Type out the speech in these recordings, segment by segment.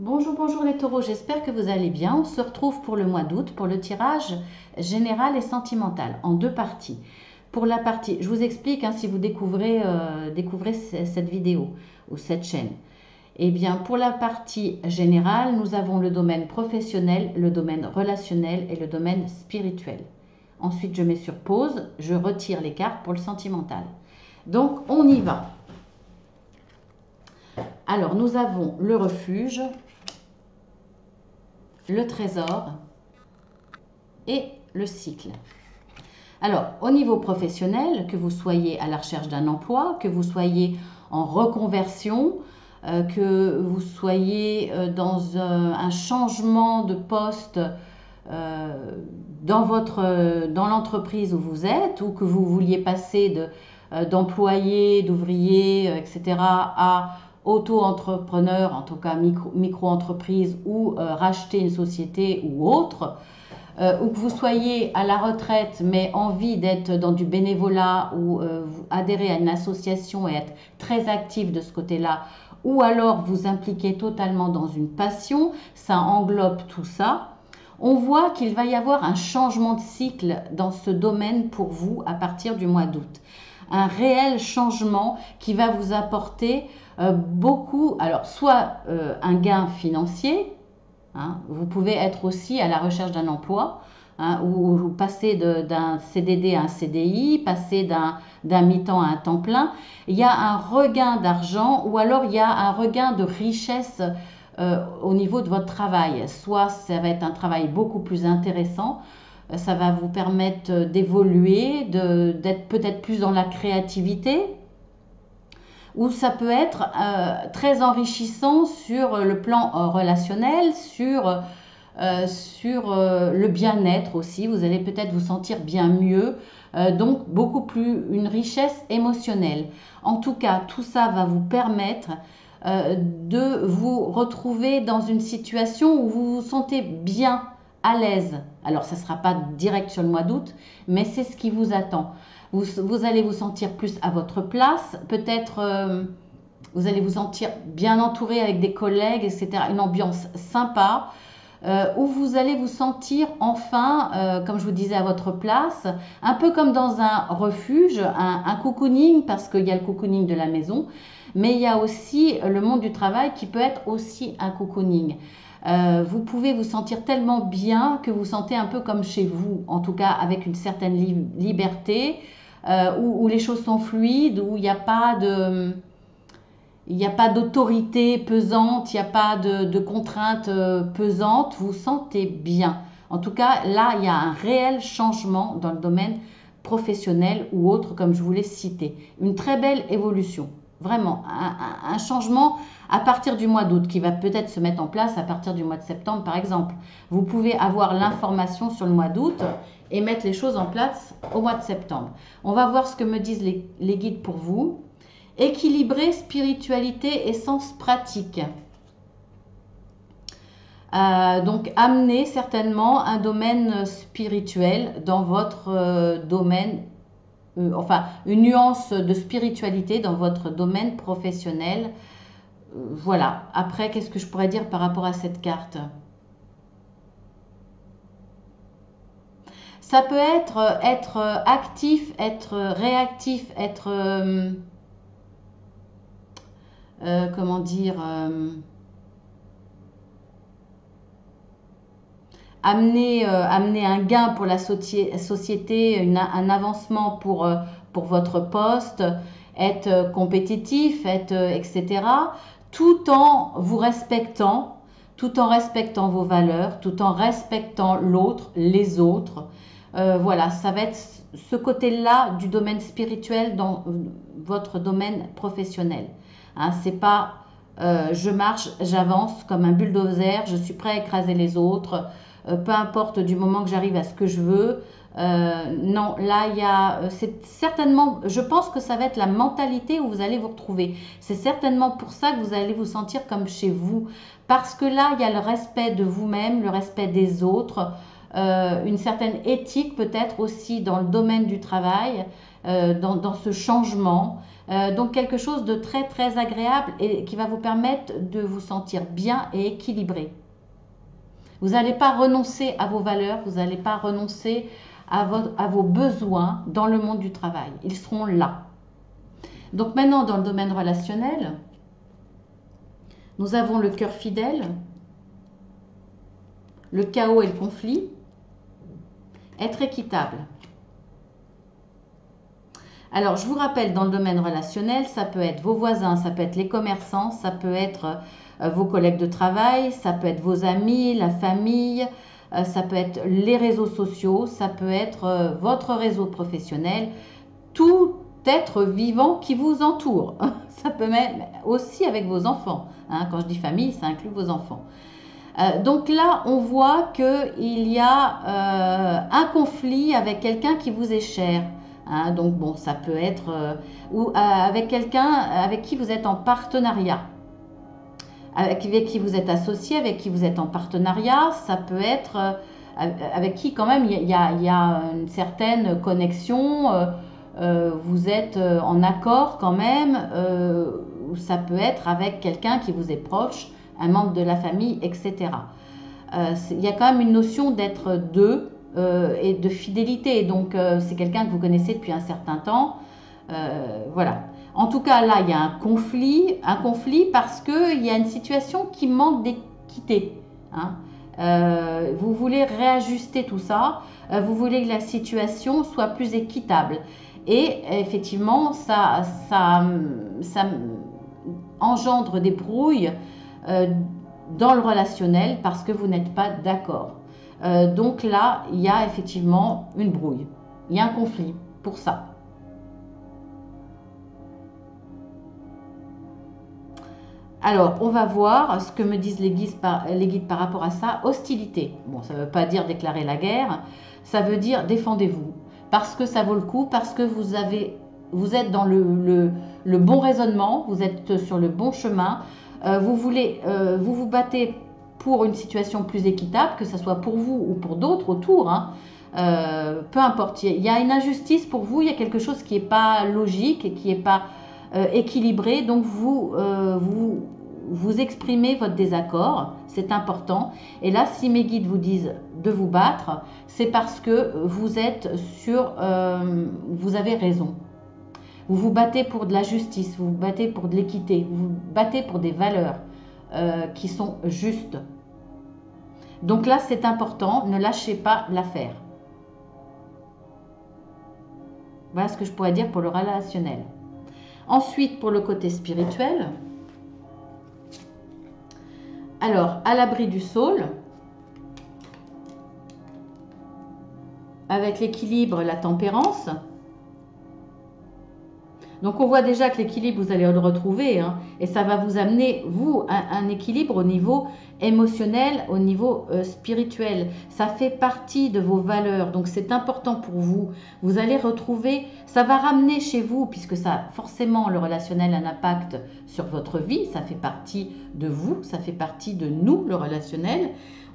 Bonjour, bonjour les taureaux, j'espère que vous allez bien. On se retrouve pour le mois d'août pour le tirage général et sentimental en deux parties. Pour la partie, je vous explique si vous découvrez cette vidéo ou cette chaîne. Eh bien, pour la partie générale, nous avons le domaine professionnel, le domaine relationnel et le domaine spirituel. Ensuite, je mets sur pause, je retire les cartes pour le sentimental. Donc, on y va. Alors, nous avons le refuge, le trésor et le cycle. Alors, au niveau professionnel, que vous soyez à la recherche d'un emploi, que vous soyez en reconversion, que vous soyez dans un changement de poste dans l'entreprise où vous êtes, ou que vous vouliez passer d'employé, d'ouvrier, etc., à auto-entrepreneur, en tout cas micro-entreprise, ou racheter une société ou autre, ou que vous soyez à la retraite mais envie d'être dans du bénévolat ou vous adhérez à une association et être très actif de ce côté-là, ou alors vous impliquez totalement dans une passion, ça englobe tout ça. On voit qu'il va y avoir un changement de cycle dans ce domaine pour vous à partir du mois d'août. Un réel changement qui va vous apporter beaucoup, alors soit un gain financier, vous pouvez être aussi à la recherche d'un emploi, ou passer d'un CDD à un CDI, passer d'un mi-temps à un temps plein. Il y a un regain d'argent ou alors il y a un regain de richesse au niveau de votre travail. Soit ça va être un travail beaucoup plus intéressant, ça va vous permettre d'évoluer, d'être peut-être plus dans la créativité, ou ça peut être très enrichissant sur le plan relationnel, sur le bien-être aussi. Vous allez peut-être vous sentir bien mieux, donc beaucoup plus une richesse émotionnelle. En tout cas, tout ça va vous permettre de vous retrouver dans une situation où vous vous sentez bien, à l'aise. Alors, ça ne sera pas direct sur le mois d'août, mais c'est ce qui vous attend. Vous allez vous sentir plus à votre place, peut-être vous allez vous sentir bien entouré avec des collègues, etc. Une ambiance sympa, où vous allez vous sentir enfin, comme je vous disais, à votre place, un peu comme dans un refuge, un cocooning, parce qu'il y a le cocooning de la maison, mais il y a aussi le monde du travail qui peut être aussi un cocooning. Vous pouvez vous sentir tellement bien que vous sentez un peu comme chez vous, en tout cas avec une certaine liberté, où les choses sont fluides, où il n'y a pas d'autorité pesante, il n'y a pas de contraintes pesantes, vous vous sentez bien. En tout cas, là, il y a un réel changement dans le domaine professionnel ou autre, comme je vous l'ai cité. Une très belle évolution. Vraiment, un changement à partir du mois d'août qui va peut-être se mettre en place à partir du mois de septembre, par exemple. Vous pouvez avoir l'information sur le mois d'août et mettre les choses en place au mois de septembre. On va voir ce que me disent les guides pour vous. Équilibrer spiritualité et sens pratique. Donc amener certainement un domaine spirituel dans votre domaine, enfin une nuance de spiritualité dans votre domaine professionnel. Voilà. Après, qu'est-ce que je pourrais dire par rapport à cette carte? Ça peut être actif, être réactif, être comment dire, amener un gain pour la société, un avancement pour votre poste, être compétitif, etc. Tout en vous respectant, tout en respectant vos valeurs, tout en respectant l'autre, les autres. Voilà, ça va être ce côté-là du domaine spirituel dans votre domaine professionnel. C'est pas je marche, j'avance comme un bulldozer, je suis prêt à écraser les autres, peu importe du moment que j'arrive à ce que je veux. Non, là, c'est certainement, je pense que ça va être la mentalité où vous allez vous retrouver. C'est certainement pour ça que vous allez vous sentir comme chez vous. Parce que là, il y a le respect de vous-même, le respect des autres, une certaine éthique peut-être aussi dans le domaine du travail. dans ce changement. Donc quelque chose de très très agréable et qui va vous permettre de vous sentir bien et équilibré. Vous n'allez pas renoncer à vos valeurs, vous n'allez pas renoncer à vos besoins dans le monde du travail. Ils seront là. Donc maintenant, dans le domaine relationnel, nous avons le cœur fidèle, le chaos et le conflit, être équitable. Alors, je vous rappelle, dans le domaine relationnel, ça peut être vos voisins, ça peut être les commerçants, ça peut être vos collègues de travail, ça peut être vos amis, la famille, ça peut être les réseaux sociaux, ça peut être votre réseau professionnel, tout être vivant qui vous entoure. Ça peut même aussi avec vos enfants. Quand je dis famille, ça inclut vos enfants. Donc là, on voit qu'il y a un conflit avec quelqu'un qui vous est cher. Donc bon, ça peut être ou avec quelqu'un avec qui vous êtes en partenariat, avec qui vous êtes associé, avec qui vous êtes en partenariat. Ça peut être avec qui quand même il y a une certaine connexion. Vous êtes en accord quand même. Ça peut être avec quelqu'un qui vous est proche, un membre de la famille, etc. Il y a quand même une notion d'être deux et de fidélité. Donc, c'est quelqu'un que vous connaissez depuis un certain temps. Voilà. En tout cas, là, il y a un conflit parce qu'il y a une situation qui manque d'équité. Vous voulez réajuster tout ça. Vous voulez que la situation soit plus équitable. Et effectivement, ça engendre des brouilles dans le relationnel parce que vous n'êtes pas d'accord. Donc là, il y a effectivement une brouille. Il y a un conflit pour ça. Alors, on va voir ce que me disent les guides par rapport à ça. Hostilité. Bon, ça ne veut pas dire déclarer la guerre. Ça veut dire défendez-vous. Parce que ça vaut le coup, parce que vous êtes dans le bon raisonnement, vous êtes sur le bon chemin. Vous vous battez pour une situation plus équitable, que ce soit pour vous ou pour d'autres autour. Peu importe, il y a une injustice pour vous, il y a quelque chose qui n'est pas logique et qui n'est pas équilibré. Donc vous exprimez votre désaccord, c'est important. Et là, si mes guides vous disent de vous battre, c'est parce que vous avez raison. Vous vous battez pour de la justice, vous vous battez pour de l'équité, vous vous battez pour des valeurs qui sont justes. Donc là, c'est important, ne lâchez pas l'affaire. Voilà ce que je pourrais dire pour le relationnel. Ensuite, pour le côté spirituel, alors, à l'abri du saule, avec l'équilibre, la tempérance. Donc, on voit déjà que l'équilibre, vous allez le retrouver, et ça va vous amener, vous, un équilibre au niveau émotionnel, au niveau spirituel. Ça fait partie de vos valeurs, donc c'est important pour vous. Vous allez retrouver, ça va ramener chez vous, puisque ça, forcément, le relationnel a un impact sur votre vie, ça fait partie de vous, ça fait partie de nous, le relationnel.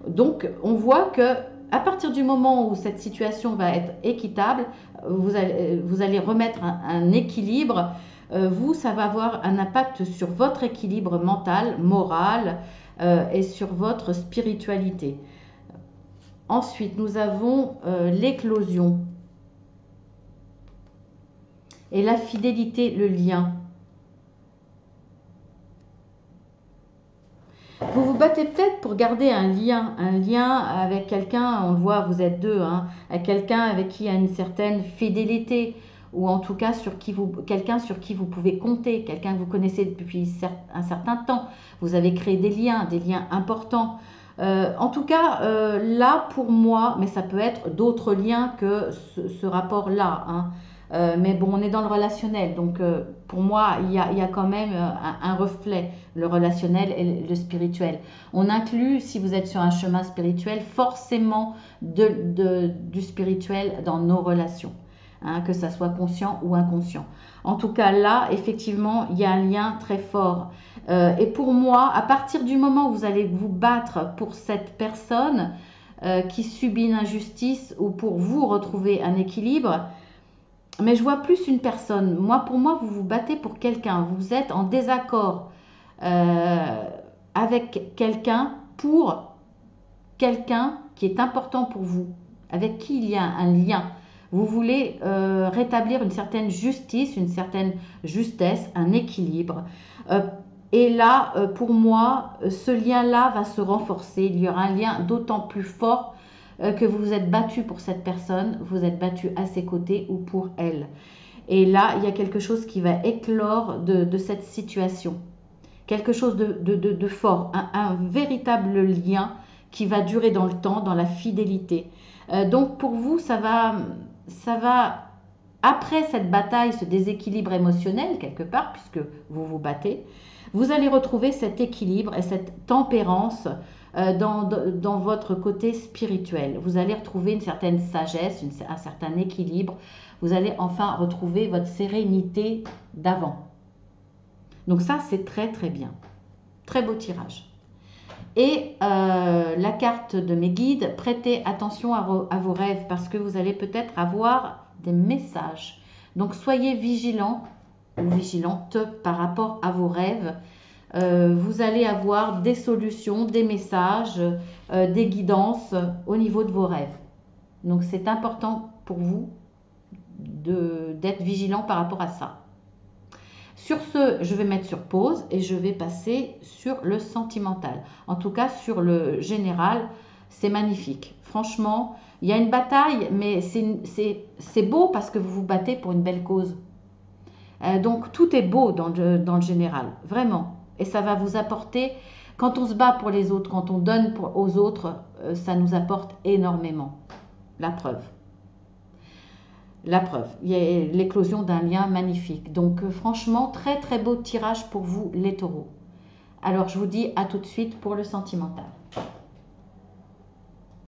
Donc, on voit que à partir du moment où cette situation va être équitable, vous allez remettre un équilibre. Ça va avoir un impact sur votre équilibre mental, moral et sur votre spiritualité. Ensuite, nous avons l'éclosion et la fidélité, le lien. Vous vous battez peut-être pour garder un lien avec quelqu'un, on le voit, vous êtes deux, avec quelqu'un avec qui il y a une certaine fidélité, ou en tout cas quelqu'un sur qui vous pouvez compter, quelqu'un que vous connaissez depuis un certain temps. Vous avez créé des liens importants. En tout cas, là pour moi, mais ça peut être d'autres liens que ce rapport-là. Mais bon, on est dans le relationnel, donc pour moi, il y a quand même un reflet, le relationnel et le spirituel. On inclut, si vous êtes sur un chemin spirituel, forcément du spirituel dans nos relations, que ça soit conscient ou inconscient. En tout cas, là, effectivement, il y a un lien très fort. Et pour moi, à partir du moment où vous allez vous battre pour cette personne qui subit une injustice ou pour vous retrouver un équilibre, Mais je vois plus une personne. Moi, pour moi, vous vous battez pour quelqu'un. Vous êtes en désaccord euh, avec quelqu'un pour quelqu'un qui est important pour vous, avec qui il y a un lien. Vous voulez rétablir une certaine justice, une certaine justesse, un équilibre. Euh, et là, pour moi, ce lien-là va se renforcer. Il y aura un lien d'autant plus fort que vous vous êtes battu pour cette personne, vous êtes battu à ses côtés ou pour elle. Et là, il y a quelque chose qui va éclore de cette situation. Quelque chose de fort, un véritable lien qui va durer dans le temps, dans la fidélité. Donc pour vous, ça va, après cette bataille, ce déséquilibre émotionnel quelque part, puisque vous vous battez, vous allez retrouver cet équilibre et cette tempérance dans votre côté spirituel. Vous allez retrouver une certaine sagesse, un certain équilibre. Vous allez enfin retrouver votre sérénité d'avant. Donc ça, c'est très très bien. Très beau tirage. Et la carte de mes guides, prêtez attention à vos rêves parce que vous allez peut-être avoir des messages. Donc soyez vigilants ou vigilantes par rapport à vos rêves. Vous allez avoir des solutions, des messages, des guidances au niveau de vos rêves. Donc c'est important pour vous d'être vigilant par rapport à ça. Sur ce, je vais mettre sur pause et je vais passer sur le sentimental. En tout cas, sur le général, c'est magnifique. Franchement, il y a une bataille, mais c'est beau parce que vous vous battez pour une belle cause. Donc, tout est beau dans le général, vraiment. Et ça va vous apporter, quand on se bat pour les autres, quand on donne aux autres, ça nous apporte énormément. La preuve. La preuve, il y a l'éclosion d'un lien magnifique. Donc franchement, très très beau tirage pour vous les taureaux. Alors je vous dis à tout de suite pour le sentimental.